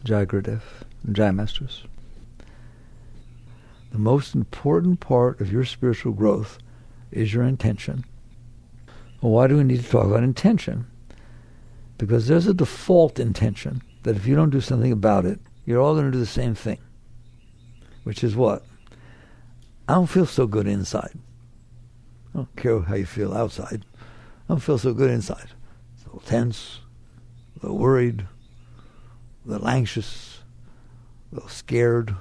Jai Gurudev, Jai Masters. The most important part of your spiritual growth is your intention. Well, why do we need to talk about intention? Because there's a default intention that if you don't do something about it, you're all going to do the same thing. Which is what? I don't feel so good inside. I don't care how you feel outside. I don't feel so good inside. It's a little tense, a little worried, a little anxious, a little scared.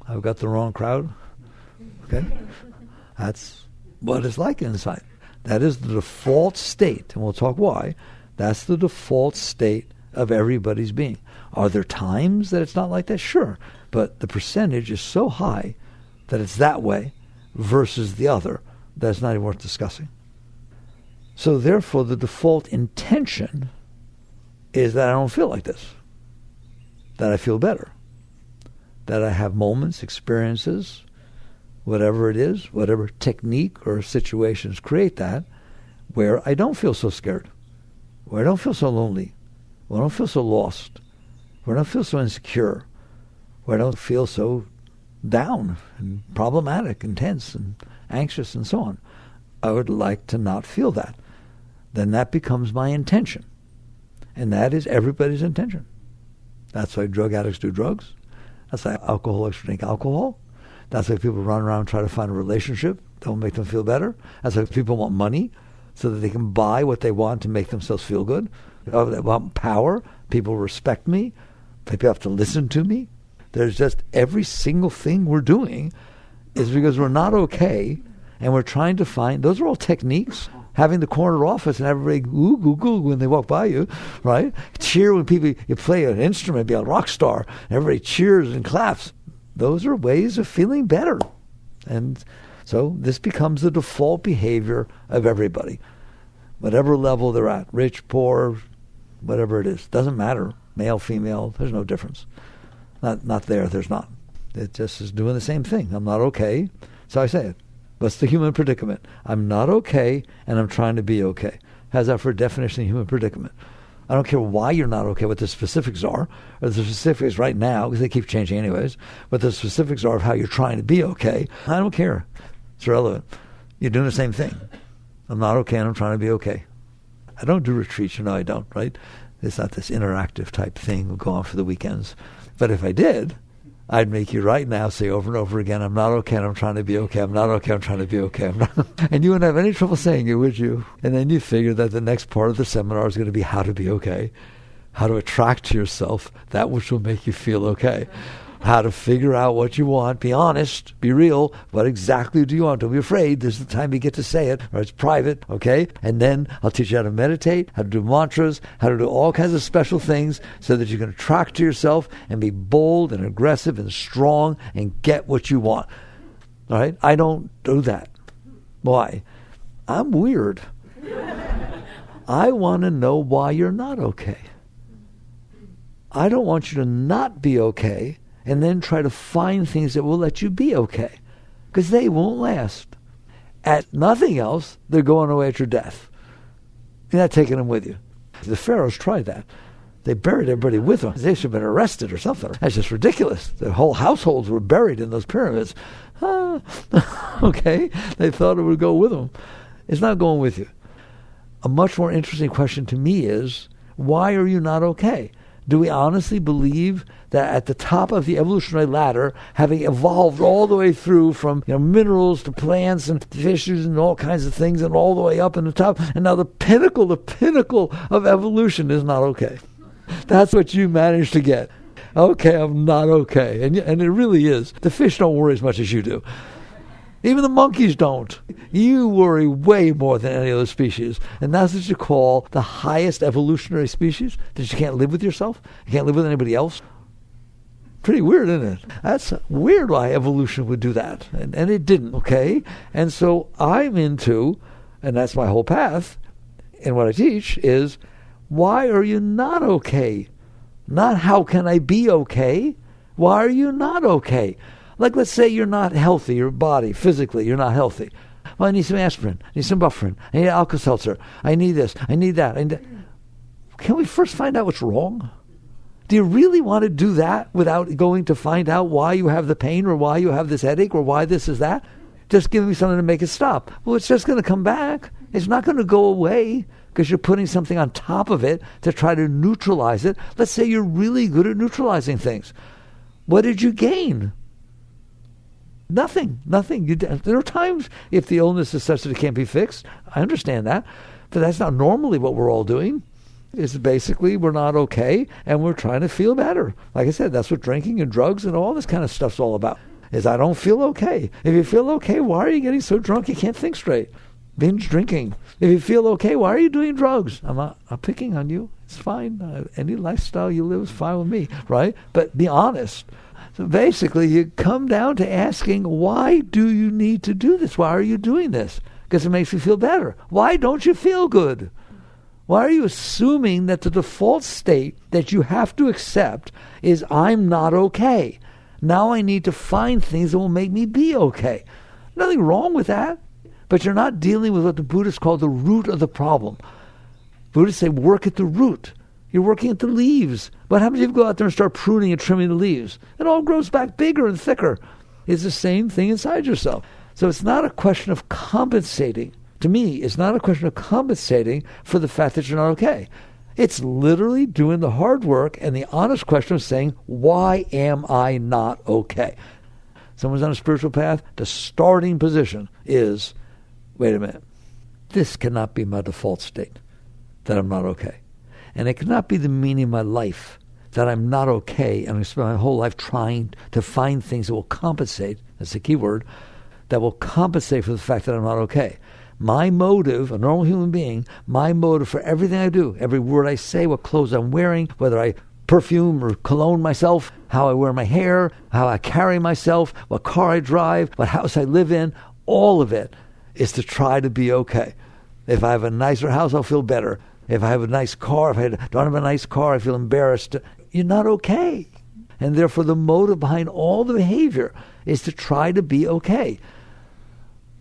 I've got the wrong crowd. Okay? That's what it's like inside. That is the default state, and we'll talk why. That's the default state of everybody's being. Are there times that it's not like that? Sure. But the percentage is so high that it's that way versus the other that it's not even worth discussing. So therefore, the default intention is that I don't feel like this, that I feel better, that I have moments, experiences, whatever it is, whatever technique or situations create that, where I don't feel so scared, where I don't feel so lonely, where I don't feel so lost, where I don't feel so insecure, where I don't feel so down and problematic and tense and anxious and so on. I would like to not feel that. Then that becomes my intention. And that is everybody's intention. That's why drug addicts do drugs. That's why alcoholics drink alcohol. That's why people run around and try to find a relationship that will make them feel better. That's why people want money so that they can buy what they want to make themselves feel good. They want power. People respect me. People have to listen to me. There's just every single thing we're doing is because we're not okay, and we're trying to find, those are all techniques. Having the corner office and everybody ooh when they walk by you, right? Cheer when you play an instrument, be a rock star, and everybody cheers and claps. Those are ways of feeling better. And so this becomes the default behavior of everybody. Whatever level they're at, rich, poor, whatever it is. Doesn't matter, male, female, there's no difference. Not there, there's not. It just is doing the same thing. I'm not okay, so I say it. What's the human predicament? I'm not okay, and I'm trying to be okay. How's that for a definition of human predicament? I don't care why you're not okay, what the specifics are, or the specifics right now, because they keep changing anyways, what the specifics are of how you're trying to be okay. I don't care. It's irrelevant. You're doing the same thing. I'm not okay, and I'm trying to be okay. I don't do retreats, I don't, right? It's not this interactive type thing we'll go on for the weekends. But if I did, I'd make you right now say over and over again, I'm not okay and I'm trying to be okay. I'm not okay, I'm trying to be okay. And you wouldn't have any trouble saying it, would you? And then you figure that the next part of the seminar is going to be how to be okay, how to attract to yourself that which will make you feel okay, how to figure out what you want, be honest, be real. What exactly do you want? Don't be afraid. This is the time you get to say it, or it's private, okay? And then I'll teach you how to meditate, how to do mantras, how to do all kinds of special things so that you can attract to yourself and be bold and aggressive and strong and get what you want. All right? I don't do that. Why? I'm weird. I want to know why you're not okay. I don't want you to not be okay and then try to find things that will let you be okay, because they won't last. At nothing else, they're going away at your death. You're not taking them with you. The pharaohs tried that. They buried everybody with them. They should have been arrested or something. That's just ridiculous. The whole households were buried in those pyramids. Okay, they thought it would go with them. It's not going with you. A much more interesting question to me is, why are you not okay? Do we honestly believe that at the top of the evolutionary ladder, having evolved all the way through from minerals to plants and fishes and all kinds of things and all the way up in the top, and now the pinnacle of evolution is not okay? That's what you managed to get. Okay, I'm not okay. And it really is. The fish don't worry as much as you do. Even the monkeys don't. You worry way more than any other species. And that's what you call the highest evolutionary species, that you can't live with yourself, you can't live with anybody else. Pretty weird, isn't it? That's weird why evolution would do that. And it didn't, okay? And so I'm into, and that's my whole path, and what I teach is, why are you not okay? Not how can I be okay? Why are you not okay? Like, let's say you're not healthy, your body, physically, you're not healthy. Well, I need some aspirin, I need some Bufferin, I need Alka-Seltzer, I need this, I need that. Can we first find out what's wrong? Do you really want to do that without going to find out why you have the pain or why you have this headache or why this is that? Just give me something to make it stop. Well, it's just going to come back. It's not going to go away because you're putting something on top of it to try to neutralize it. Let's say you're really good at neutralizing things. What did you gain? Nothing. There are times if the illness is such that it can't be fixed. I understand that. But that's not normally what we're all doing. It's basically we're not okay and we're trying to feel better. Like I said, that's what drinking and drugs and all this kind of stuff's all about. Is I don't feel okay. If you feel okay, why are you getting so drunk you can't think straight? Binge drinking. If you feel okay, why are you doing drugs? I'm picking on you. It's fine. Any lifestyle you live is fine with me, right? But be honest. So basically, you come down to asking, why do you need to do this? Why are you doing this? Because it makes you feel better. Why don't you feel good? Why are you assuming that the default state that you have to accept is I'm not okay? Now I need to find things that will make me be okay. Nothing wrong with that. But you're not dealing with what the Buddhists call the root of the problem. Buddhists say work at the root. You're working at the leaves. What happens if you go out there and start pruning and trimming the leaves? It all grows back bigger and thicker. It's the same thing inside yourself. So it's not a question of compensating. To me, it's not a question of compensating for the fact that you're not okay. It's literally doing the hard work and the honest question of saying, why am I not okay? Someone's on a spiritual path, the starting position is, wait a minute, this cannot be my default state, that I'm not okay. And it cannot be the meaning of my life, that I'm not okay, and I spend my whole life trying to find things that will compensate, that's the key word, that will compensate for the fact that I'm not okay. My motive, a normal human being, my motive for everything I do, every word I say, what clothes I'm wearing, whether I perfume or cologne myself, how I wear my hair, how I carry myself, what car I drive, what house I live in, all of it is to try to be okay. If I have a nicer house, I'll feel better. If I have a nice car, if I don't have a nice car, I feel embarrassed. You're not okay. And therefore the motive behind all the behavior is to try to be okay.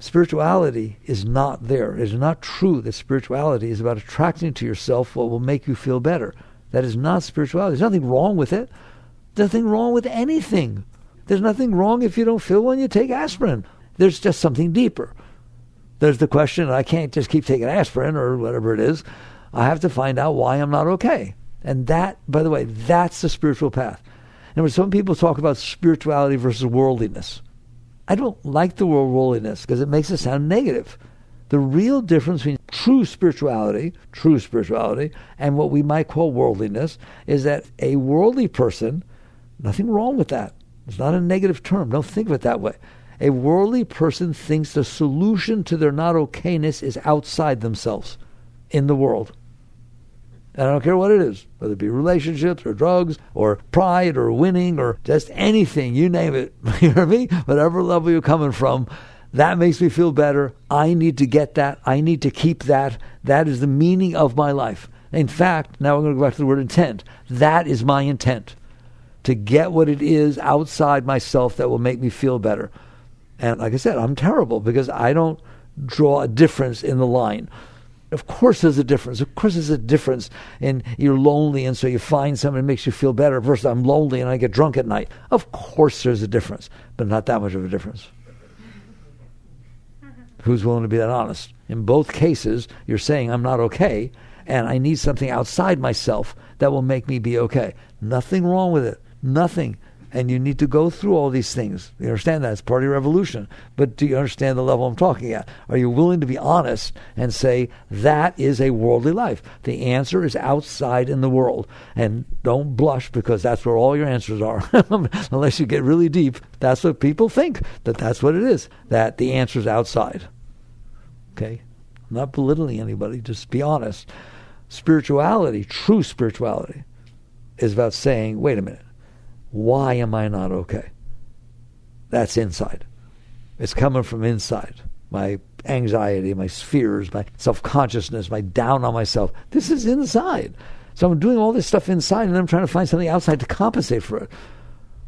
Spirituality is not there. It is not true that spirituality is about attracting to yourself what will make you feel better. That is not spirituality. There's nothing wrong with it. There's nothing wrong with anything. There's nothing wrong if you don't feel when you take aspirin. There's just something deeper. There's the question, I can't just keep taking aspirin or whatever it is. I have to find out why I'm not okay. And that, by the way, that's the spiritual path. And when some people talk about spirituality versus worldliness, I don't like the word worldliness because it makes it sound negative. The real difference between true spirituality, and what we might call worldliness is that a worldly person, nothing wrong with that. It's not a negative term. Don't think of it that way. A worldly person thinks the solution to their not okayness is outside themselves, in the world. And I don't care what it is, whether it be relationships or drugs or pride or winning or just anything, you name it. You hear me? Whatever level you're coming from, that makes me feel better. I need to get that. I need to keep that. That is the meaning of my life. In fact, now we're going to go back to the word intent. That is my intent, to get what it is outside myself that will make me feel better. And like I said, I'm terrible because I don't draw a difference in the line. Of course there's a difference. Of course there's a difference in you're lonely and so you find somebody that makes you feel better versus I'm lonely and I get drunk at night. Of course there's a difference, but not that much of a difference. Who's willing to be that honest? In both cases, you're saying I'm not okay and I need something outside myself that will make me be okay. Nothing wrong with it. Nothing. And you need to go through all these things. You understand that? It's part of your evolution. But do you understand the level I'm talking at? Are you willing to be honest and say, that is a worldly life? The answer is outside in the world. And don't blush because that's where all your answers are. Unless you get really deep, that's what people think, that that's what it is, that the answer is outside. Okay? I'm not belittling anybody. Just be honest. Spirituality, true spirituality, is about saying, wait a minute. Why am I not okay? That's inside. It's coming from inside. My anxiety, my fears, my self-consciousness, my down on myself. This is inside. So I'm doing all this stuff inside and I'm trying to find something outside to compensate for it.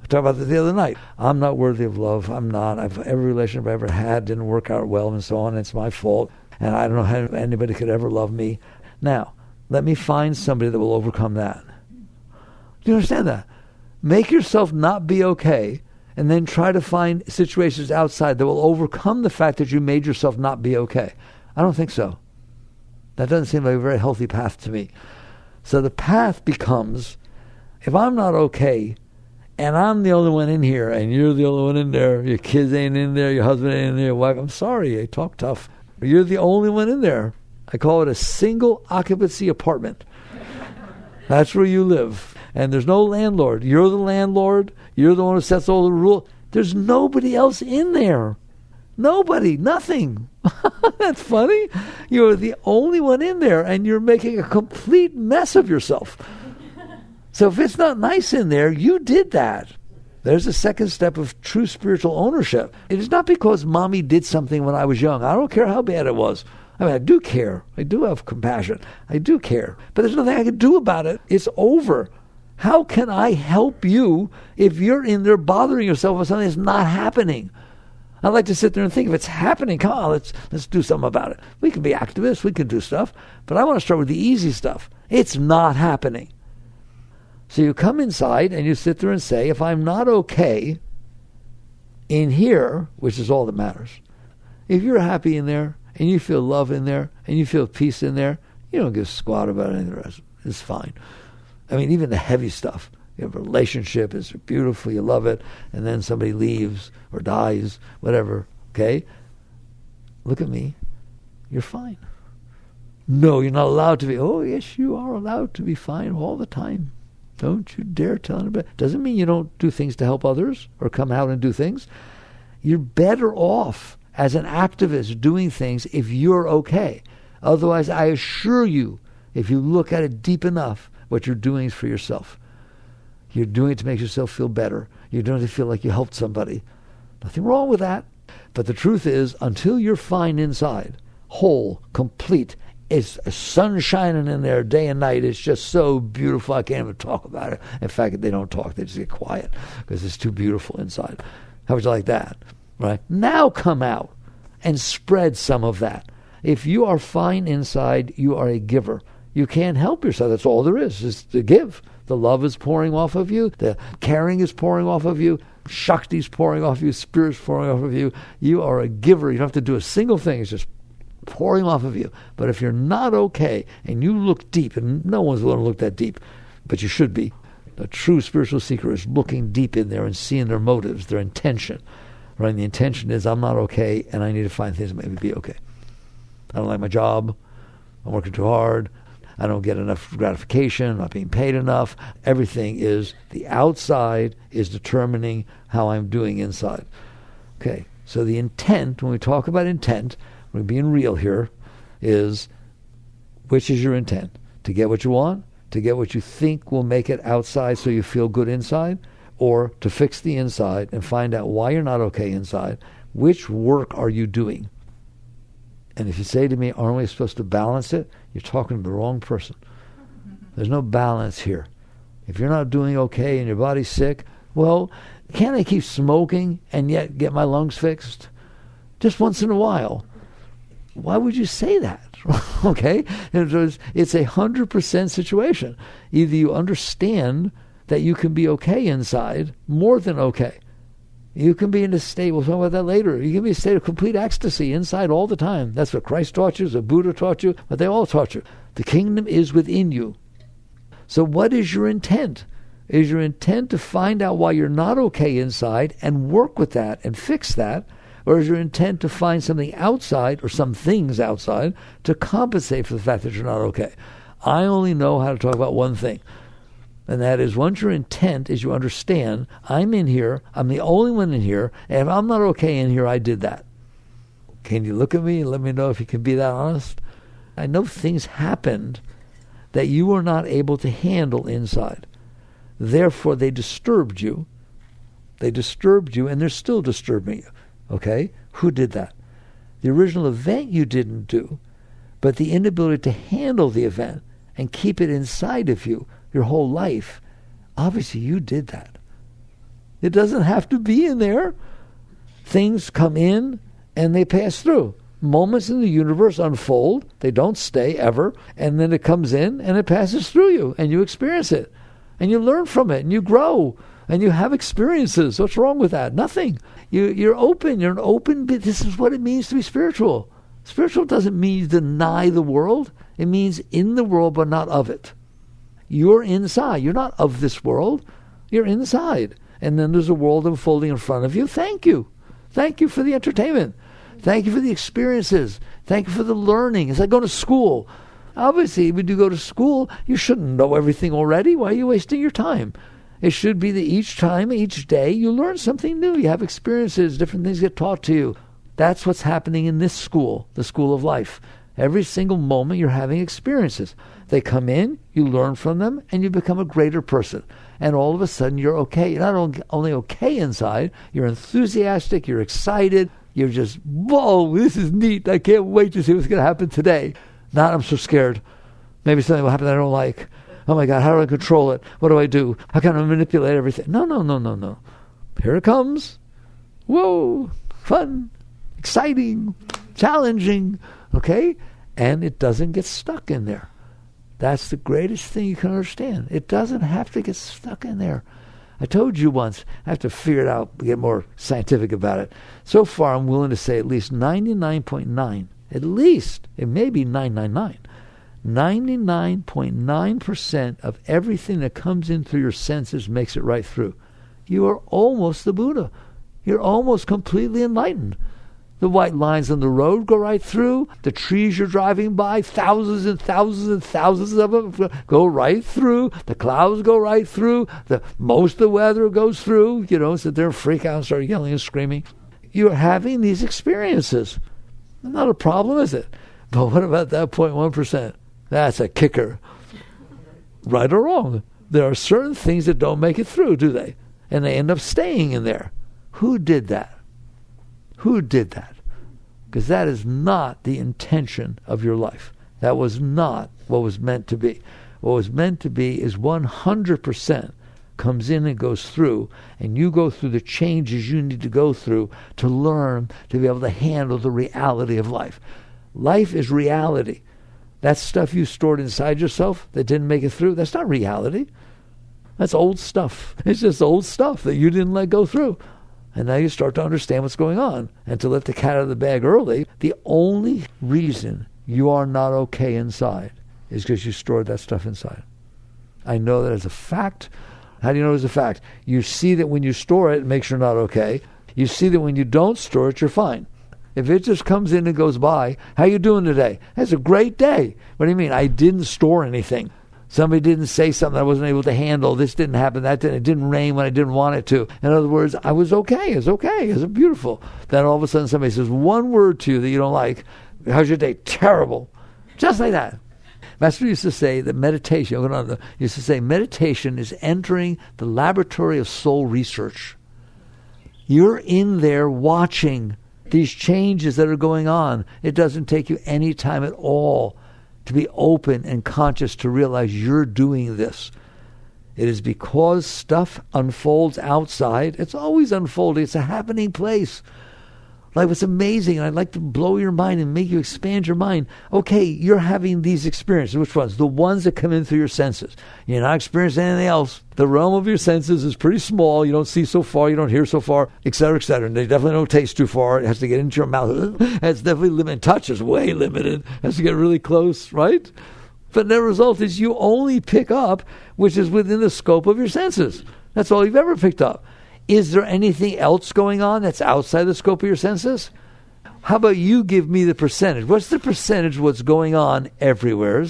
I talked about this the other night. I'm not worthy of love. I'm not. Every relationship I ever had didn't work out well and so on. It's my fault. And I don't know how anybody could ever love me. Now, let me find somebody that will overcome that. Do you understand that? Make yourself not be okay, and then try to find situations outside that will overcome the fact that you made yourself not be okay. I don't think so. That doesn't seem like a very healthy path to me. So the path becomes, if I'm not okay, and I'm the only one in here, and you're the only one in there, your kids ain't in there, your husband ain't in there, your wife, I'm sorry, I talk tough. You're the only one in there. I call it a single occupancy apartment. That's where you live. And there's no landlord. You're the landlord. You're the one who sets all the rules. There's nobody else in there. Nobody. Nothing. That's funny. You're the only one in there, and you're making a complete mess of yourself. So if it's not nice in there, you did that. There's the second step of true spiritual ownership. It is not because mommy did something when I was young. I don't care how bad it was. I mean, I do care. I do have compassion. I do care. But there's nothing I can do about it. It's over. How can I help you if you're in there bothering yourself with something that's not happening? I like to sit there and think, if it's happening, come on, let's do something about it. We can be activists. We can do stuff. But I want to start with the easy stuff. It's not happening. So you come inside and you sit there and say, if I'm not okay in here, which is all that matters, if you're happy in there and you feel love in there and you feel peace in there, you don't give a squat about any of the rest. It's fine. I mean, even the heavy stuff. You have a relationship, it's beautiful, you love it, and then somebody leaves or dies, whatever, okay? Look at me. You're fine. No, you're not allowed to be. Oh, yes, you are allowed to be fine all the time. Don't you dare tell anybody. Doesn't mean you don't do things to help others or come out and do things. You're better off as an activist doing things if you're okay. Otherwise, I assure you, if you look at it deep enough, what you're doing is for yourself. You're doing it to make yourself feel better. You're doing it to feel like you helped somebody. Nothing wrong with that. But the truth is, until you're fine inside, whole, complete, it's sun shining in there day and night. It's just so beautiful. I can't even talk about it. In fact, they don't talk. They just get quiet because it's too beautiful inside. How would you like that? Right? Now come out and spread some of that. If you are fine inside, you are a giver. You can't help yourself. That's all there is to give. The love is pouring off of you. The caring is pouring off of you. Shakti is pouring off of you. Spirit is pouring off of you. You are a giver. You don't have to do a single thing. It's just pouring off of you. But if you're not okay and you look deep, and no one's going to look that deep, but you should be. A true spiritual seeker is looking deep in there and seeing their motives, their intention. Right? And the intention is, I'm not okay, and I need to find things that make me be okay. I don't like my job. I'm working too hard. I don't get enough gratification. I'm not being paid enough. Everything is, the outside is determining how I'm doing inside. Okay, so the intent, when we talk about intent, we're being real here, is, which is your intent? To get what you want? To get what you think will make it outside so you feel good inside? Or to fix the inside and find out why you're not okay inside? Which work are you doing? And if you say to me, aren't we supposed to balance it? You're talking to the wrong person. There's no balance here. If you're not doing okay and your body's sick, well, can't I keep smoking and yet get my lungs fixed? Just once in a while. Why would you say that? Okay? It's 100% situation. Either you understand that you can be okay inside, more than okay. You can be in a state, we'll talk about that later, you can be in a state of complete ecstasy inside all the time. That's what Christ taught you, the Buddha taught you, but they all taught you. The kingdom is within you. So what is your intent? Is your intent to find out why you're not okay inside and work with that and fix that? Or is your intent to find something outside or some things outside to compensate for the fact that you're not okay? I only know how to talk about one thing. And that is, once your intent is you understand, I'm in here, I'm the only one in here, and if I'm not okay in here, I did that. Can you look at me and let me know if you can be that honest? I know things happened that you were not able to handle inside. Therefore, they disturbed you. They disturbed you, and they're still disturbing you. Okay? Who did that? The original event you didn't do, but the inability to handle the event and keep it inside of you your whole life, obviously you did that. It doesn't have to be in there. Things come in and they pass through. Moments in the universe unfold. They don't stay ever. And then it comes in and it passes through you and you experience it. And you learn from it, and you grow, and you have experiences. What's wrong with that? Nothing. You're open. You're an open. This is what it means to be spiritual. Spiritual doesn't mean you deny the world. It means in the world, but not of it. You're inside. You're not of this world. You're inside. And then there's a world unfolding in front of you. Thank you. Thank you for the entertainment. Thank you for the experiences. Thank you for the learning. It's like going to school. Obviously, when you go to school, you shouldn't know everything already. Why are you wasting your time? It should be that each time, each day, you learn something new. You have experiences, different things get taught to you. That's what's happening in this school, the school of life. Every single moment you're having experiences. They come in, you learn from them, and you become a greater person. And all of a sudden you're okay. You're not only okay inside, you're enthusiastic, you're excited, you're just, whoa, this is neat. I can't wait to see what's going to happen today. Not, I'm so scared. Maybe something will happen that I don't like. Oh my God, how do I control it? What do I do? How can I manipulate everything? No. Here it comes. Whoa, fun, exciting, challenging, okay? And it doesn't get stuck in there. That's the greatest thing you can understand. It doesn't have to get stuck in there. I told you once, I have to figure it out, get more scientific about it. So far, I'm willing to say at least 99.9, at least, it may be 999, 99.9% of everything that comes in through your senses makes it right through. You are almost the Buddha. You're almost completely enlightened. The white lines on the road go right through. The trees you're driving by, thousands and thousands and thousands of them go right through. The clouds go right through. Most of the weather goes through. You don't sit there and freak out and start yelling and screaming. You're having these experiences. Not a problem, is it? But what about that 0.1%? That's a kicker. Right or wrong? There are certain things that don't make it through, do they? And they end up staying in there. Who did that? Who did that? Because that is not the intention of your life. That was not what was meant to be. What was meant to be is 100% comes in and goes through, and you go through the changes you need to go through to learn to be able to handle the reality of life. Life is reality. That stuff you stored inside yourself that didn't make it through, that's not reality. That's old stuff. It's just old stuff that you didn't let go through. And now you start to understand what's going on. And to let the cat out of the bag early, the only reason you are not okay inside is because you stored that stuff inside. I know that as a fact. How do you know it's a fact? You see that when you store it makes you not okay. You see that when you don't store it, you're fine. If it just comes in and goes by, how you doing today? That's a great day. What do you mean? I didn't store anything. Somebody didn't say something I wasn't able to handle. This didn't happen. That didn't. It didn't rain when I didn't want it to. In other words, I was okay. It's okay. It's beautiful. Then all of a sudden somebody says one word to you that you don't like. How's your day? Terrible. Just like that. Master used to say that meditation, used to say meditation is entering the laboratory of soul research. You're in there watching these changes that are going on. It doesn't take you any time at all to be open and conscious to realize you're doing this. It is because stuff unfolds outside. It's always unfolding. It's a happening place. Like, what's amazing, and I'd like to blow your mind and make you expand your mind. Okay, you're having these experiences. Which ones? The ones that come in through your senses. You're not experiencing anything else. The realm of your senses is pretty small. You don't see so far. You don't hear so far, et cetera, et cetera. And they definitely don't taste too far. It has to get into your mouth. It's definitely limited. Touch is way limited. It has to get really close, right? But the result is you only pick up which is within the scope of your senses. That's all you've ever picked up. Is there anything else going on that's outside the scope of your senses? How about you give me the percentage? What's the percentage of what's going on everywhere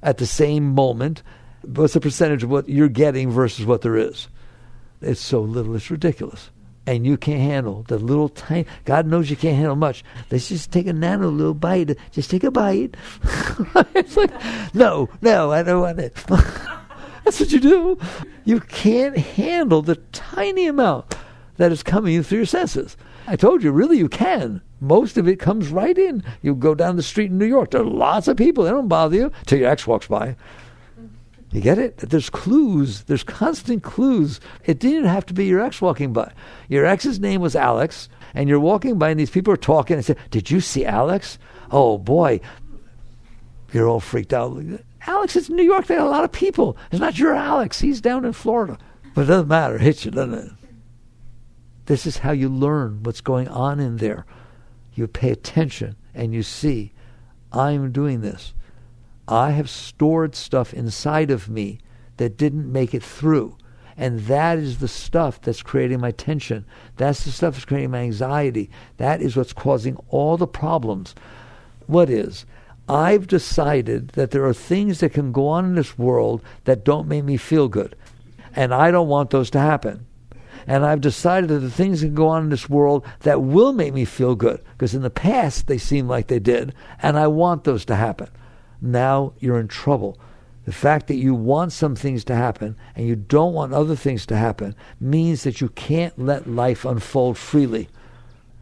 at the same moment? What's the percentage of what you're getting versus what there is? It's so little, it's ridiculous. And you can't handle the little tiny, God knows you can't handle much. Let's just take a nano little bite. Just take a bite. It's like, no, I don't want it. That's what you do. You can't handle the tiny amount that is coming in through your senses. I told you, really, you can. Most of it comes right in. You go down the street in New York. There are lots of people. They don't bother you till your ex walks by. You get it? There's clues. There's constant clues. It didn't have to be your ex walking by. Your ex's name was Alex, and you're walking by, and these people are talking and say, "Did you see Alex? Oh, boy." You're all freaked out. Alex is in New York. They got a lot of people. It's not your Alex. He's down in Florida. But it doesn't matter. It hits you, doesn't it? This is how you learn what's going on in there. You pay attention and you see, I'm doing this. I have stored stuff inside of me that didn't make it through. And that is the stuff that's creating my tension. That's the stuff that's creating my anxiety. That is what's causing all the problems. What is? I've decided that there are things that can go on in this world that don't make me feel good. And I don't want those to happen. And I've decided that the things that can go on in this world that will make me feel good, because in the past they seemed like they did, and I want those to happen. Now you're in trouble. The fact that you want some things to happen and you don't want other things to happen means that you can't let life unfold freely.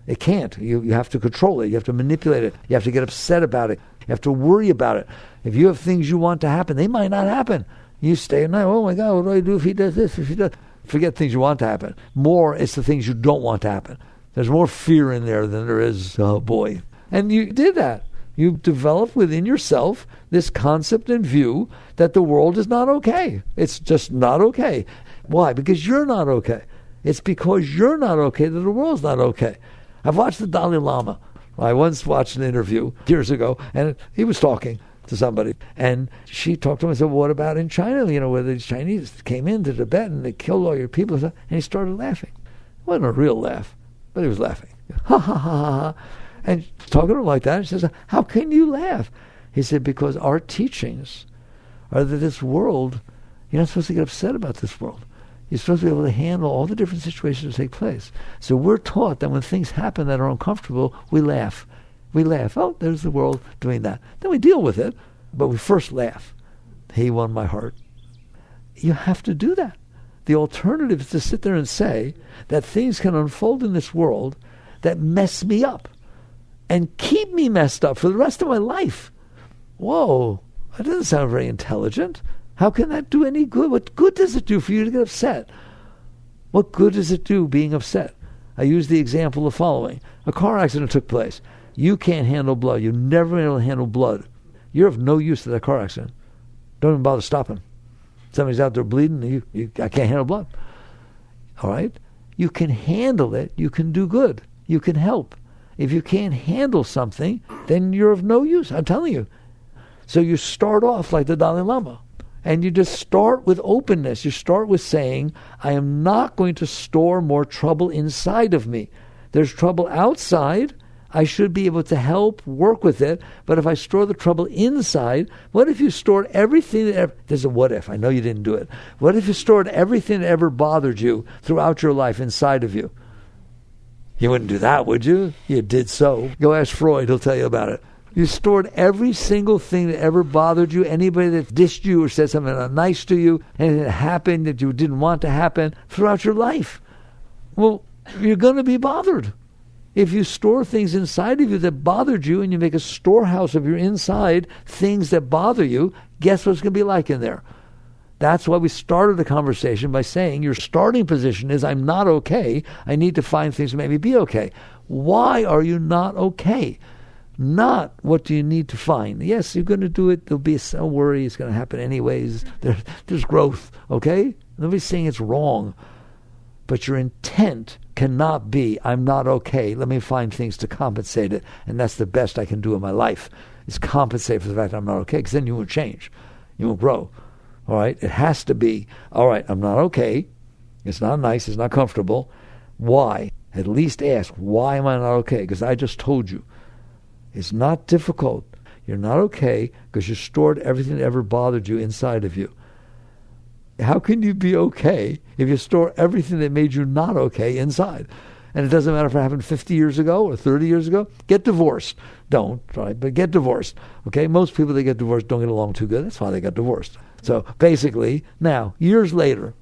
It can't. You have to control it. You have to manipulate it. You have to get upset about it. You have to worry about it. If you have things you want to happen, they might not happen. You stay at night, oh my God, what do I do if he does this, if he does... Forget things you want to happen. More, it's the things you don't want to happen. There's more fear in there than there is, oh boy. And you did that. You developed within yourself this concept and view that the world is not okay. It's just not okay. Why? Because you're not okay. It's because you're not okay that the world's not okay. I've watched the Dalai Lama. I once watched an interview years ago, and he was talking to somebody, and she talked to him and said, well, what about in China, where the Chinese came into Tibet and they killed all your people, and he started laughing. It wasn't a real laugh, but he was laughing. Ha, ha, ha, ha. And talking to him like that, she says, how can you laugh? He said, because our teachings are that this world, you're not supposed to get upset about this world. You're supposed to be able to handle all the different situations that take place. So we're taught that when things happen that are uncomfortable, we laugh. We laugh. Oh, there's the world doing that. Then we deal with it, but we first laugh. He won my heart. You have to do that. The alternative is to sit there and say that things can unfold in this world that mess me up and keep me messed up for the rest of my life. Whoa, that doesn't sound very intelligent. How can that do any good? What good does it do for you to get upset? What good does it do being upset? I use the example of following. A car accident took place. You can't handle blood. You've never been able to handle blood. You're of no use to that car accident. Don't even bother stopping. Somebody's out there bleeding, I can't handle blood. All right? You can handle it. You can do good. You can help. If you can't handle something, then you're of no use. I'm telling you. So you start off like the Dalai Lama. And you just start with openness. You start with saying, I am not going to store more trouble inside of me. There's trouble outside. I should be able to help, work with it. But if I store the trouble inside, what if you stored everything that ever... There's a what if. I know you didn't do it. What if you stored everything that ever bothered you throughout your life inside of you? You wouldn't do that, would you? You did so. Go ask Freud. He'll tell you about it. You stored every single thing that ever bothered you, anybody that dissed you or said something nice to you, anything that happened that you didn't want to happen throughout your life. Well, you're going to be bothered. If you store things inside of you that bothered you and you make a storehouse of your inside things that bother you, guess what it's going to be like in there? That's why we started the conversation by saying your starting position is, I'm not okay. I need to find things that make me be okay. Why are you not okay? Not what do you need to find. Yes, you're going to do it. There'll be some worry. It's going to happen anyways. There's growth, okay? Nobody's saying it's wrong. But your intent cannot be, I'm not okay. Let me find things to compensate it. And that's the best I can do in my life, is compensate for the fact I'm not okay, because then you won't change. You won't grow. All right? It has to be, all right, I'm not okay. It's not nice. It's not comfortable. Why? At least ask, why am I not okay? Because I just told you. It's not difficult. You're not okay because you stored everything that ever bothered you inside of you. How can you be okay if you store everything that made you not okay inside? And it doesn't matter if it happened 50 years ago or 30 years ago. Get divorced. Don't, right? But get divorced. Okay? Most people that get divorced don't get along too good. That's why they got divorced. So basically, now, years later,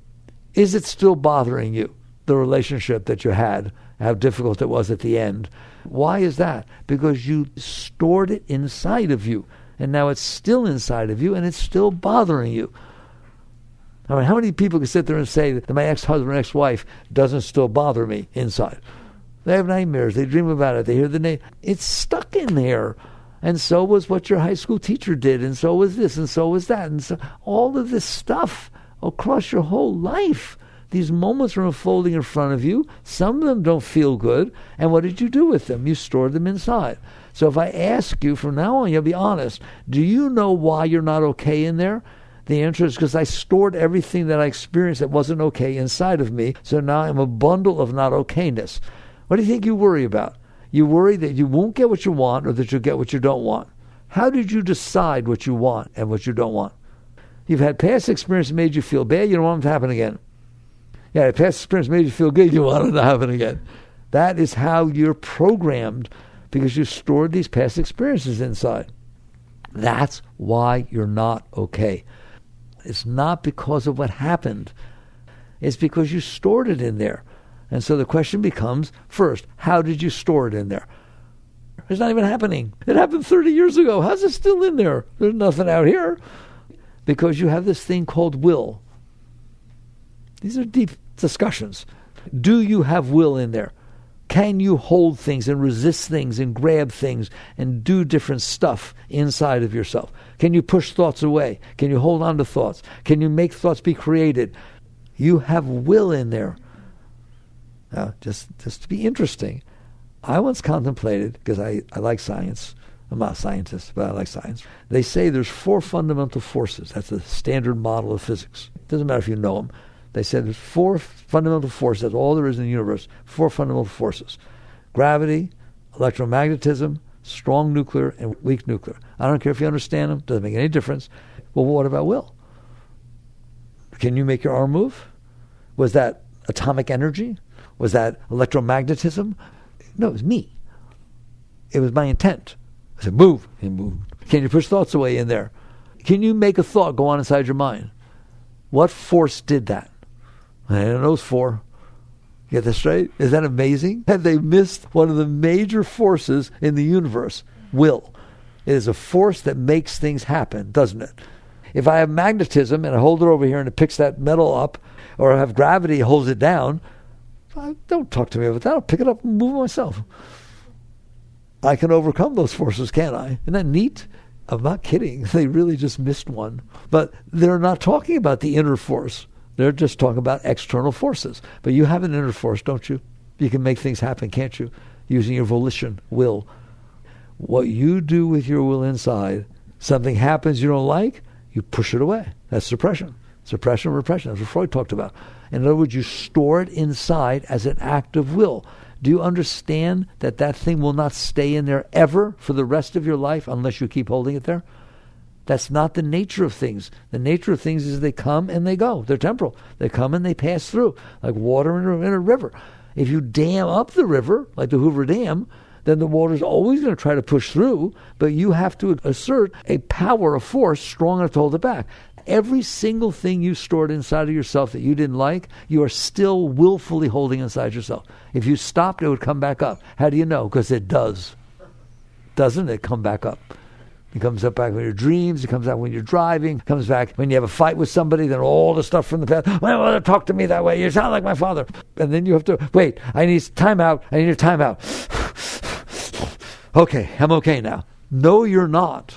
is it still bothering you, the relationship that you had, how difficult it was at the end? Why is that? Because you stored it inside of you. And now it's still inside of you and it's still bothering you. I mean, how many people can sit there and say that my ex-husband or ex-wife doesn't still bother me inside? They have nightmares. They dream about it. They hear the name. It's stuck in there. And so was what your high school teacher did, and so was this, and so was that, and so all of this stuff across your whole life. These moments are unfolding in front of you. Some of them don't feel good. And what did you do with them? You stored them inside. So if I ask you from now on, you'll be honest, do you know why you're not okay in there? The answer is because I stored everything that I experienced that wasn't okay inside of me. So now I'm a bundle of not okayness. What do you think you worry about? You worry that you won't get what you want or that you'll get what you don't want. How did you decide what you want and what you don't want? You've had past experience that made you feel bad. You don't want it to happen again. Yeah, past experience made you feel good. You want it to happen again. That is how you're programmed because you stored these past experiences inside. That's why you're not okay. It's not because of what happened. It's because you stored it in there. And so the question becomes, first, how did you store it in there? It's not even happening. It happened 30 years ago. How's it still in there? There's nothing out here. Because you have this thing called will. These are deep discussions. Do you have will in there? Can you hold things and resist things and grab things and do different stuff inside of yourself? Can you push thoughts away? Can you hold on to thoughts? Can you make thoughts be created? You have will in there. Now, just to be interesting, I once contemplated, because I like science. I'm not a scientist, but I like science. They say there's 4 fundamental forces. That's the standard model of physics. It doesn't matter if you know them. They said there's 4 fundamental forces. That's all there is in the universe. 4 fundamental forces. Gravity, electromagnetism, strong nuclear, and weak nuclear. I don't care if you understand them. Doesn't make any difference. Well, what about will? Can you make your arm move? Was that atomic energy? Was that electromagnetism? No, it was me. It was my intent. I said, move. And moved. Can you push thoughts away in there? Can you make a thought go on inside your mind? What force did that? And those 4. You get this straight? Is that amazing? Have they missed one of the major forces in the universe? Will. It is a force that makes things happen, doesn't it? If I have magnetism and I hold it over here and it picks that metal up, or I have gravity holds it down, don't talk to me about that. I'll pick it up and move it myself. I can overcome those forces, can't I? Isn't that neat? I'm not kidding. They really just missed one. But they're not talking about the inner force. They're just talking about external forces. But you have an inner force, don't you? You can make things happen, can't you? Using your volition, will. What you do with your will inside, something happens you don't like, you push it away. That's suppression. Suppression, repression. That's what Freud talked about. In other words, you store it inside as an act of will. Do you understand that that thing will not stay in there ever for the rest of your life unless you keep holding it there? That's not the nature of things. The nature of things is they come and they go. They're temporal. They come and they pass through, like water in a river. If you dam up the river, like the Hoover Dam, then the water's always going to try to push through, but you have to assert a power, a force strong enough to hold it back. Every single thing you stored inside of yourself that you didn't like, you are still willfully holding inside yourself. If you stopped, it would come back up. How do you know? Because it does. Doesn't it come back up? It comes up back when your dreams. It comes out when you're driving. It comes back when you have a fight with somebody. Then all the stuff from the past. My mother talked to me that way. You sound like my father. And then you have to, wait, I need time out. I need a time out. Okay, I'm okay now. No, you're not.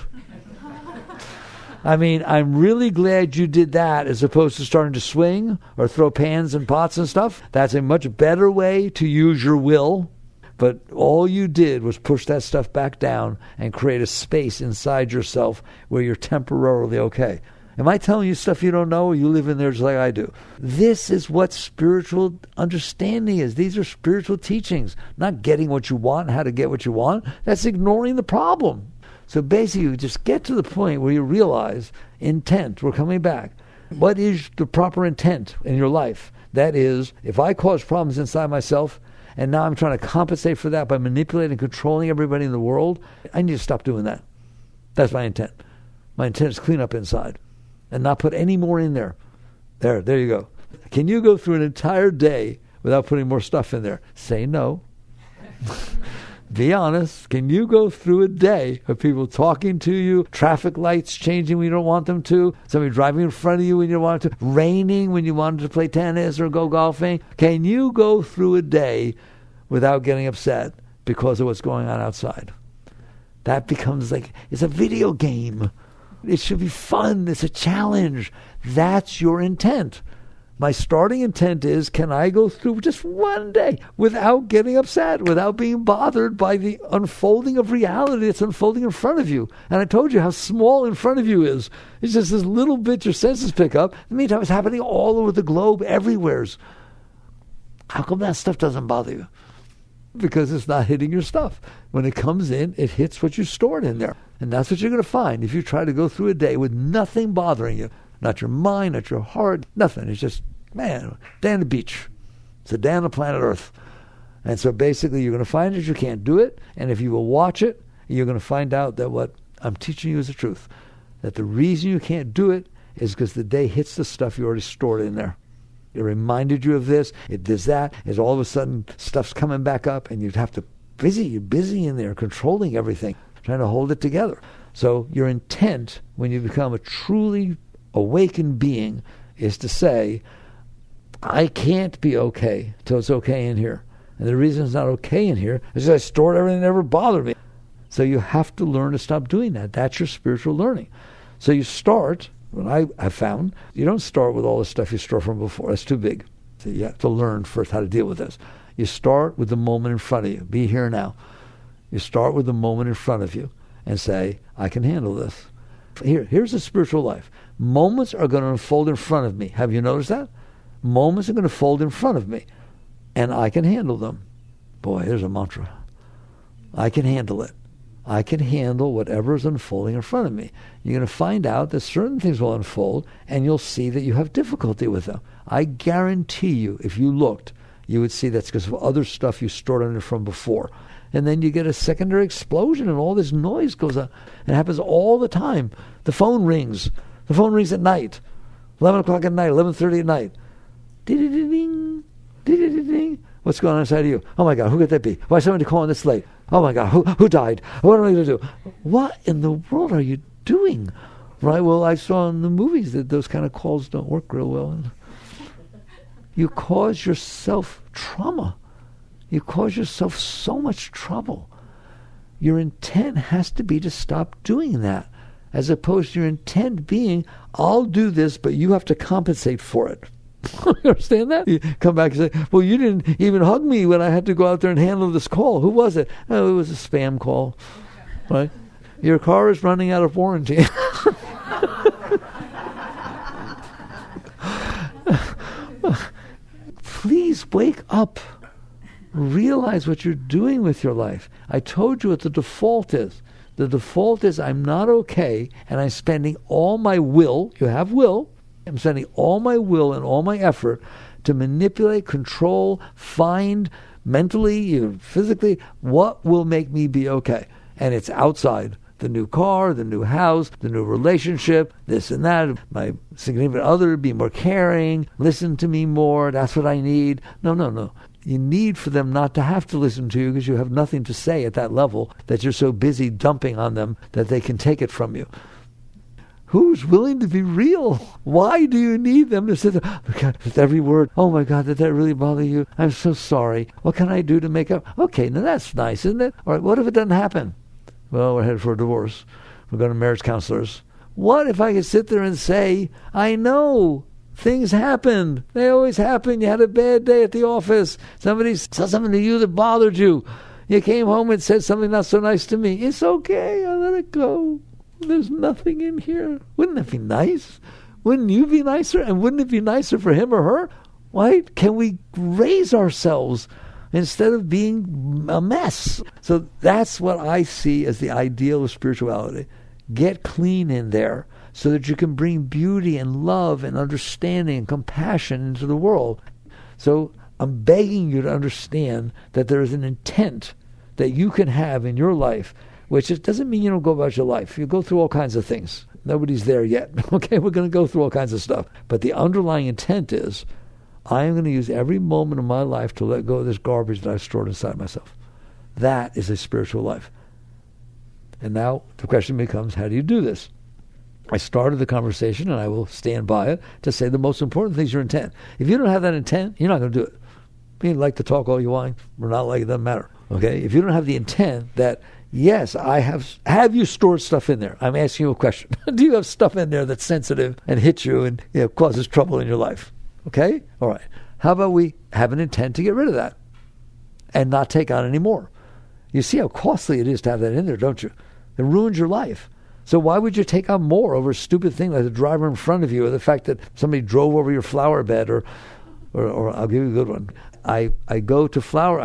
I mean, I'm really glad you did that as opposed to starting to swing or throw pans and pots and stuff. That's a much better way to use your will. But all you did was push that stuff back down and create a space inside yourself where you're temporarily okay. Am I telling you stuff you don't know, or you live in there just like I do? This is what spiritual understanding is. These are spiritual teachings. Not getting what you want and how to get what you want. That's ignoring the problem. So basically, you just get to the point where you realize intent. We're coming back. What is the proper intent in your life? That is, if I cause problems inside myself, and now I'm trying to compensate for that by manipulating and controlling everybody in the world, I need to stop doing that. That's my intent. My intent is clean up inside and not put any more in there. There you go. Can you go through an entire day without putting more stuff in there? Say no. Be honest. Can you go through a day of people talking to you, traffic lights changing when you don't want them to, somebody driving in front of you when you don't want to, raining when you wanted to play tennis or go golfing? Can you go through a day without getting upset because of what's going on outside? That becomes like, it's a video game. It should be fun. It's a challenge. That's your intent. My starting intent is, can I go through just one day without getting upset, without being bothered by the unfolding of reality that's unfolding in front of you? And I told you how small in front of you is. It's just this little bit your senses pick up. In the meantime, it's happening all over the globe, everywheres. How come that stuff doesn't bother you? Because it's not hitting your stuff. When it comes in, it hits what you stored in there. And that's what you're going to find if you try to go through a day with nothing bothering you. Not your mind, not your heart, nothing. It's just, man, day on the beach. It's a day on the planet Earth. And so basically you're going to find that you can't do it. And if you will watch it, you're going to find out that what I'm teaching you is the truth. That the reason you can't do it is because the day hits the stuff you already stored in there. It reminded you of this, it does that, and all of a sudden stuff's coming back up and you'd have to you're busy in there controlling everything, trying to hold it together. So your intent when you become a truly awakened being is to say, I can't be okay till it's okay in here. And the reason it's not okay in here is I stored everything that ever bothered me. So you have to learn to stop doing that. That's your spiritual learning. So you start, what I found, you don't start with all the stuff you store from before. That's too big. So you have to learn first how to deal with this. You start with the moment in front of you. Be here now. You start with the moment in front of you and say, I can handle this. Here's a spiritual life. Moments are going to unfold in front of me. Have you noticed that? Moments are going to fold in front of me, and I can handle them. Boy, there's a mantra. I can handle it. I can handle whatever is unfolding in front of me. You're going to find out that certain things will unfold, and you'll see that you have difficulty with them. I guarantee you, if you looked, you would see that's because of other stuff you stored under from before. And then you get a secondary explosion, and all this noise goes on. It happens all the time. The phone rings. The phone rings at night, 11 o'clock at night, 11:30 at night. Ding, ding, ding. What's going on inside of you? Oh my God, who could that be? Why is somebody calling this late? Oh my God, who died? What am I going to do? What in the world are you doing? Right, well, I saw in the movies that those kind of calls don't work real well. You cause yourself trauma. You cause yourself so much trouble. Your intent has to be to stop doing that, as opposed to your intent being, I'll do this, but you have to compensate for it. You understand that? You come back and say, well, you didn't even hug me when I had to go out there and handle this call. Who was it? Oh, it was a spam call. Right? Your car is running out of warranty. Please wake up. Realize what you're doing with your life. I told you what the default is. The default is I'm not okay, and I'm spending all my will, you have will, I'm spending all my will and all my effort to manipulate, control, find mentally, physically, what will make me be okay. And it's outside. The new car, the new house, the new relationship, this and that. My significant other, be more caring, listen to me more, that's what I need. No. You need for them not to have to listen to you because you have nothing to say at that level, that you're so busy dumping on them that they can take it from you. Who's willing to be real? Why do you need them to sit there? Oh God, with every word, oh my God, did that really bother you? I'm so sorry. What can I do to make up? Okay, now that's nice, isn't it? All right, what if it doesn't happen? Well, we're headed for a divorce. We're going to marriage counselors. What if I could sit there and say, I know things happened. They always happen. You had a bad day at the office. Somebody said something to you that bothered you. You came home and said something not so nice to me. It's okay. I let it go. There's nothing in here. Wouldn't that be nice? Wouldn't you be nicer? And wouldn't it be nicer for him or her? Why can we raise ourselves instead of being a mess? So that's what I see as the ideal of spirituality. Get clean in there so that you can bring beauty and love and understanding and compassion into the world. So I'm begging you to understand that there is an intent that you can have in your life, which doesn't mean you don't go about your life. You go through all kinds of things. Nobody's there yet. Okay, we're going to go through all kinds of stuff. But the underlying intent is, I am going to use every moment of my life to let go of this garbage that I've stored inside myself. That is a spiritual life. And now the question becomes, how do you do this? I started the conversation, and I will stand by it, to say the most important thing is your intent. If you don't have that intent, you're not going to do it. You like to talk all you want. We're not like it, doesn't matter. Okay? If you don't have the intent that Yes, I have. Have you stored stuff in there? I'm asking you a question. Do you have stuff in there that's sensitive and hits you and causes trouble in your life? Okay? All right. How about we have an intent to get rid of that and not take on any more? You see how costly it is to have that in there, don't you? It ruins your life. So why would you take on more over a stupid thing like the driver in front of you, or the fact that somebody drove over your flower bed, or I'll give you a good one. I go to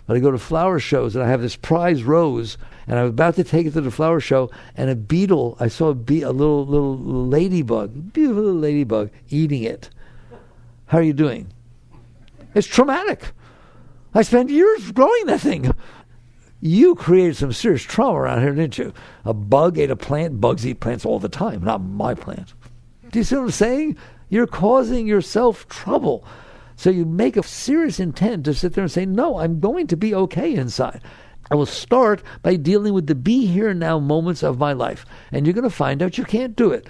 I go to flower shows, and I have this prize rose, and I was about to take it to the flower show, and a beetle, I saw a little ladybug, beautiful little ladybug, eating it. How are you doing? It's traumatic. I spent years growing that thing. You created some serious trauma around here, didn't you? A bug ate a plant. Bugs eat plants all the time, not my plant. Do you see what I'm saying? You're causing yourself trouble. So you make a serious intent to sit there and say, no, I'm going to be okay inside. I will start by dealing with the be here and now moments of my life. And you're going to find out you can't do it.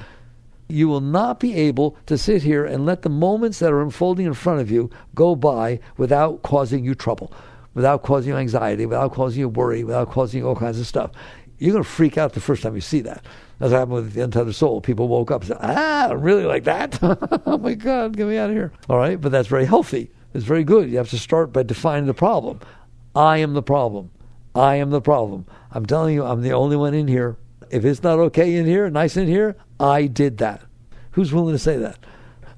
You will not be able to sit here and let the moments that are unfolding in front of you go by without causing you trouble, without causing you anxiety, without causing you worry, without causing you all kinds of stuff. You're going to freak out the first time you see that. That's what happened with the Untethered Soul. People woke up and said, I'm really like that? Oh my God, get me out of here. All right, but that's very healthy. It's very good. You have to start by defining the problem. I am the problem. I am the problem. I'm telling you, I'm the only one in here. If it's not okay in here, nice in here, I did that. Who's willing to say that?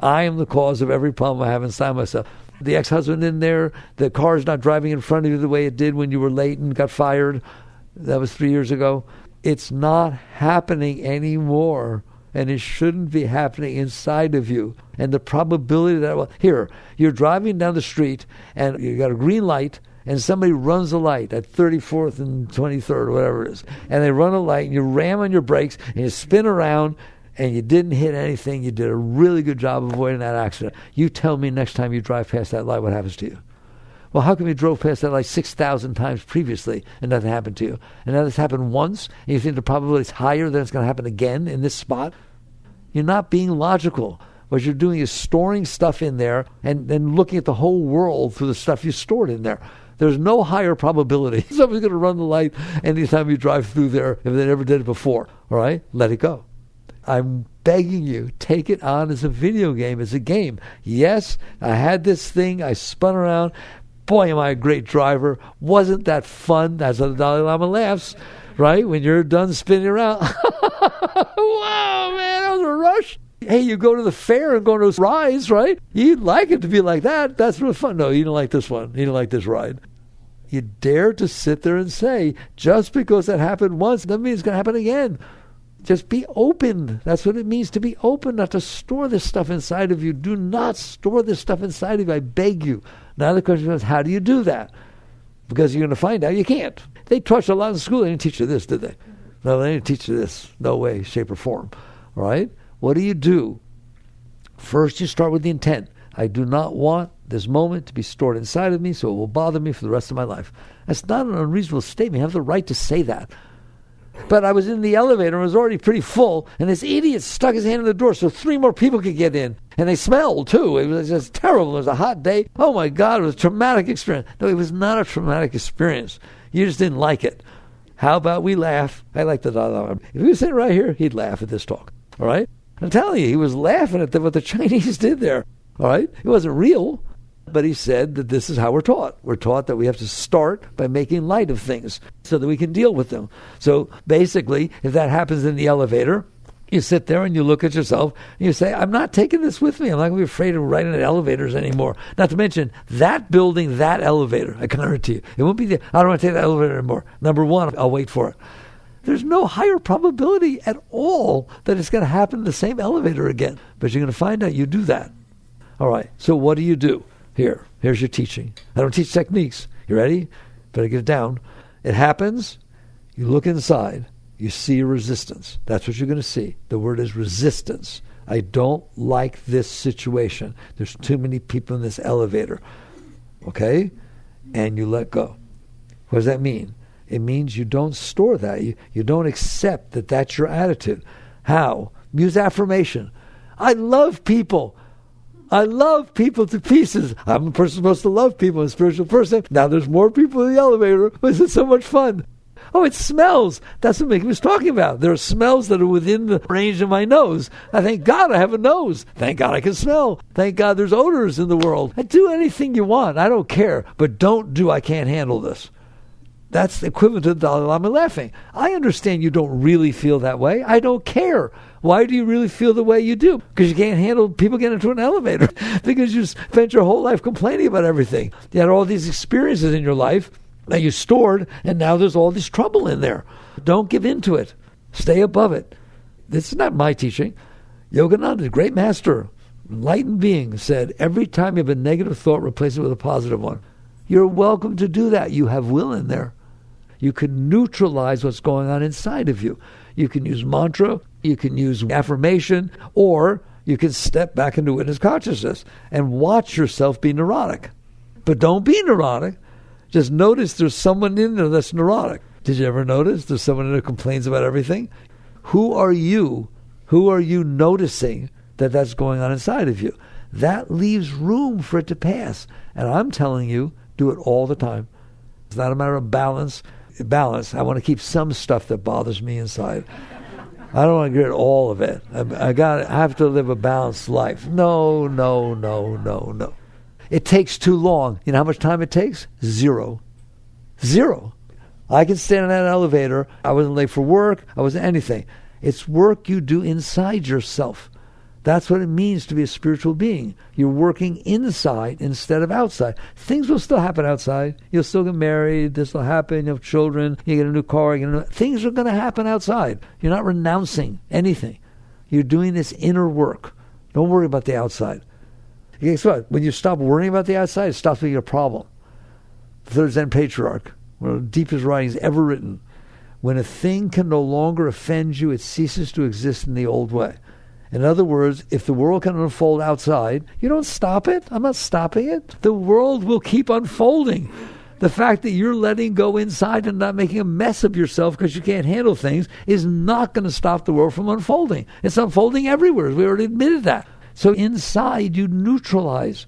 I am the cause of every problem I have inside myself. The ex-husband in there, the car's not driving in front of you the way it did when you were late and got fired. That was 3 years ago. It's not happening anymore, and it shouldn't be happening inside of you. And the probability that, here, you're driving down the street, and you got a green light, and somebody runs a light at 34th and 23rd, or whatever it is, and they run a light, and you ram on your brakes, and you spin around, and you didn't hit anything. You did a really good job of avoiding that accident. You tell me next time you drive past that light what happens to you. Well, how come you drove past that light 6,000 times previously and nothing happened to you? And now this happened once, and you think the probability is higher that it's going to happen again in this spot? You're not being logical. What you're doing is storing stuff in there and then looking at the whole world through the stuff you stored in there. There's no higher probability somebody's going to run the light anytime you drive through there if they never did it before. All right? Let it go. I'm begging you, take it on as a video game, as a game. Yes, I had this thing, I spun around. Boy, am I a great driver. Wasn't that fun? That's how the Dalai Lama laughs, right? When you're done spinning around. Wow, man, that was a rush. Hey, you go to the fair and go to those rides, right? You'd like it to be like that. That's really fun. No, you don't like this one. You don't like this ride. You dare to sit there and say, just because that happened once, doesn't mean it's going to happen again. Just be open. That's what it means to be open, not to store this stuff inside of you. Do not store this stuff inside of you. I beg you. Now the question is, how do you do that? Because you're going to find out you can't. They taught you a lot in school. They didn't teach you this, did they? No, they didn't teach you this. No way, shape, or form. All right? What do? First, you start with the intent. I do not want this moment to be stored inside of me, so it will bother me for the rest of my life. That's not an unreasonable statement. You have the right to say that. But I was in the elevator and it was already pretty full, and this idiot stuck his hand in the door so 3 more people could get in. And they smelled, too. It was just terrible. It was a hot day. Oh, my God, it was a traumatic experience. No, it was not a traumatic experience. You just didn't like it. How about we laugh? I like the Dalai Lama. If he was sitting right here, he'd laugh at this talk. All right? I'm telling you, he was laughing at what the Chinese did there. All right? It wasn't real. But he said that this is how we're taught. We're taught that we have to start by making light of things so that we can deal with them. So basically, if that happens in the elevator, you sit there and you look at yourself and you say, I'm not taking this with me. I'm not going to be afraid of riding in elevators anymore. Not to mention that building, that elevator, I guarantee you. It won't be I don't want to take that elevator anymore. Number one, I'll wait for it. There's no higher probability at all that it's going to happen in the same elevator again. But you're going to find out you do that. All right, so what do? Here's your teaching. I don't teach techniques. You ready? Better get it down. It happens. You look inside. You see resistance. That's what you're going to see. The word is resistance. I don't like this situation. There's too many people in this elevator. Okay? And you let go. What does that mean? It means you don't store that. You don't accept that that's your attitude. How? Use affirmation. I love people. I love people to pieces. I'm a person supposed to love people, a spiritual person. Now there's more people in the elevator. This is so much fun. Oh, it smells. That's what Mickey was talking about. There are smells that are within the range of my nose. I thank God I have a nose. Thank God I can smell. Thank God there's odors in the world. I do anything you want. I don't care. But don't do I can't handle this. That's the equivalent to the Dalai Lama laughing. I understand you don't really feel that way. I don't care. Why do you really feel the way you do? Because you can't handle people getting into an elevator. Because you spent your whole life complaining about everything. You had all these experiences in your life that you stored, and now there's all this trouble in there. Don't give in to it. Stay above it. This is not my teaching. Yogananda, the great master, enlightened being, said, every time you have a negative thought, replace it with a positive one. You're welcome to do that. You have will in there. You can neutralize what's going on inside of you. You can use mantra, you can use affirmation, or you can step back into witness consciousness and watch yourself be neurotic. But don't be neurotic. Just notice there's someone in there that's neurotic. Did you ever notice there's someone in there who complains about everything? Who are you? Who are you noticing that's going on inside of you? That leaves room for it to pass. And I'm telling you, do it all the time. It's not a matter of balance. I want to keep some stuff that bothers me inside. I don't want to get all of it. I have to live a balanced life. No. It takes too long. You know how much time it takes? Zero. I can stand in that elevator. I wasn't late for work. I wasn't anything. It's work you do inside yourself. That's what it means to be a spiritual being. You're working inside instead of outside. Things will still happen outside. You'll still get married. This will happen. You have children. You get a new car. Things are going to happen outside. You're not renouncing anything. You're doing this inner work. Don't worry about the outside. Guess what? When you stop worrying about the outside, it stops being a problem. The third Zen patriarch, one of the deepest writings ever written. When a thing can no longer offend you, it ceases to exist in the old way. In other words, if the world can unfold outside, you don't stop it. I'm not stopping it. The world will keep unfolding. The fact that you're letting go inside and not making a mess of yourself because you can't handle things is not going to stop the world from unfolding. It's unfolding everywhere. We already admitted that. So inside, you neutralize.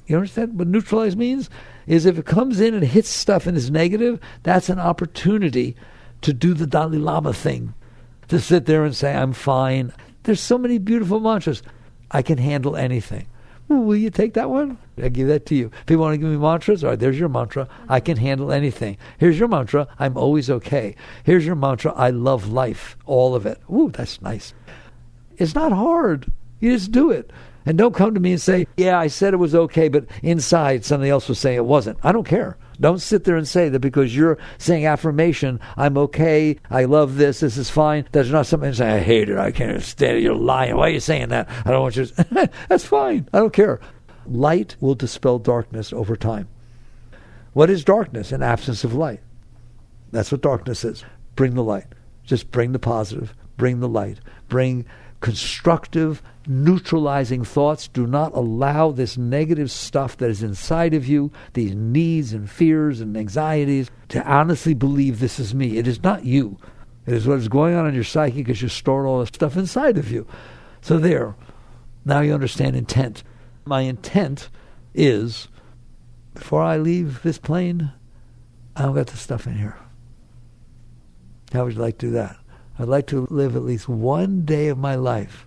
You understand what neutralize means? Is if it comes in and hits stuff and is negative, that's an opportunity to do the Dalai Lama thing. To sit there and say, I'm fine. There's so many beautiful mantras. I can handle anything. Will you take that one? I give that to you. If you want to give me mantras, all right, there's your mantra. I can handle anything. Here's your mantra. I'm always okay. Here's your mantra. I love life. All of it. Ooh, that's nice. It's not hard. You just do it. And don't come to me and say, yeah, I said it was okay, but inside somebody else was saying it wasn't. I don't care. Don't sit there and say that because you're saying affirmation, I'm okay, I love this is fine. There's not something saying, I hate it, I can't stand it, you're lying. Why are you saying that? I don't want you to. That's fine. I don't care. Light will dispel darkness over time. What is darkness? An absence of light. That's what darkness is. Bring the light. Just bring the positive. Bring the light. Bring constructive, neutralizing thoughts. Do not allow this negative stuff that is inside of you, these needs and fears and anxieties, to honestly believe this is me. It is not you. It is what is going on in your psyche because you stored all this stuff inside of you. So there. Now you understand intent. My intent is, before I leave this plane, I don't got the stuff in here. How would you like to do that? I'd like to live at least one day of my life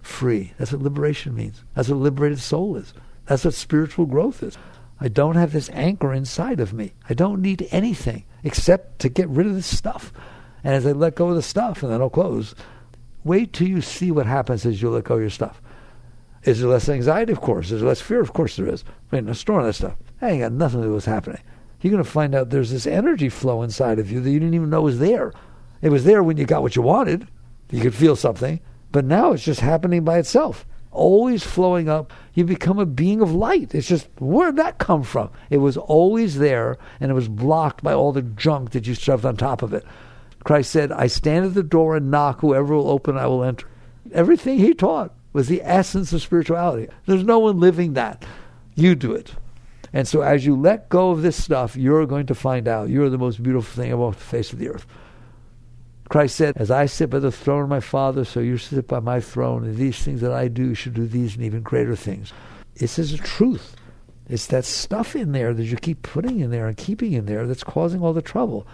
free. That's what liberation means. That's what a liberated soul is. That's what spiritual growth is. I don't have this anchor inside of me. I don't need anything except to get rid of this stuff. And as I let go of the stuff, and then I'll close, wait till you see what happens as you let go of your stuff. Is there less anxiety? Of course. Is there less fear? Of course there is. I mean, storing that stuff. That ain't got nothing to do with what's happening. You're going to find out there's this energy flow inside of you that you didn't even know was there. It was there when you got what you wanted. You could feel something. But now it's just happening by itself. Always flowing up. You become a being of light. It's just, where'd that come from? It was always there, and it was blocked by all the junk that you shoved on top of it. Christ said, I stand at the door and knock. Whoever will open, I will enter. Everything he taught was the essence of spirituality. There's no one living that. You do it. And so as you let go of this stuff, you're going to find out you're the most beautiful thing on the face of the earth. Christ said, as I sit by the throne of my Father, so you sit by my throne, and these things that I do, you should do these and even greater things. This is the truth. It's that stuff in there that you keep putting in there and keeping in there that's causing all the trouble.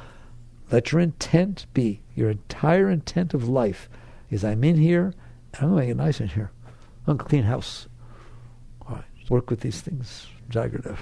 Let your intent be, your entire intent of life is I'm in here, and I'm going to make it nice in here. I'm going to clean house. All right, work with these things. Jagradev.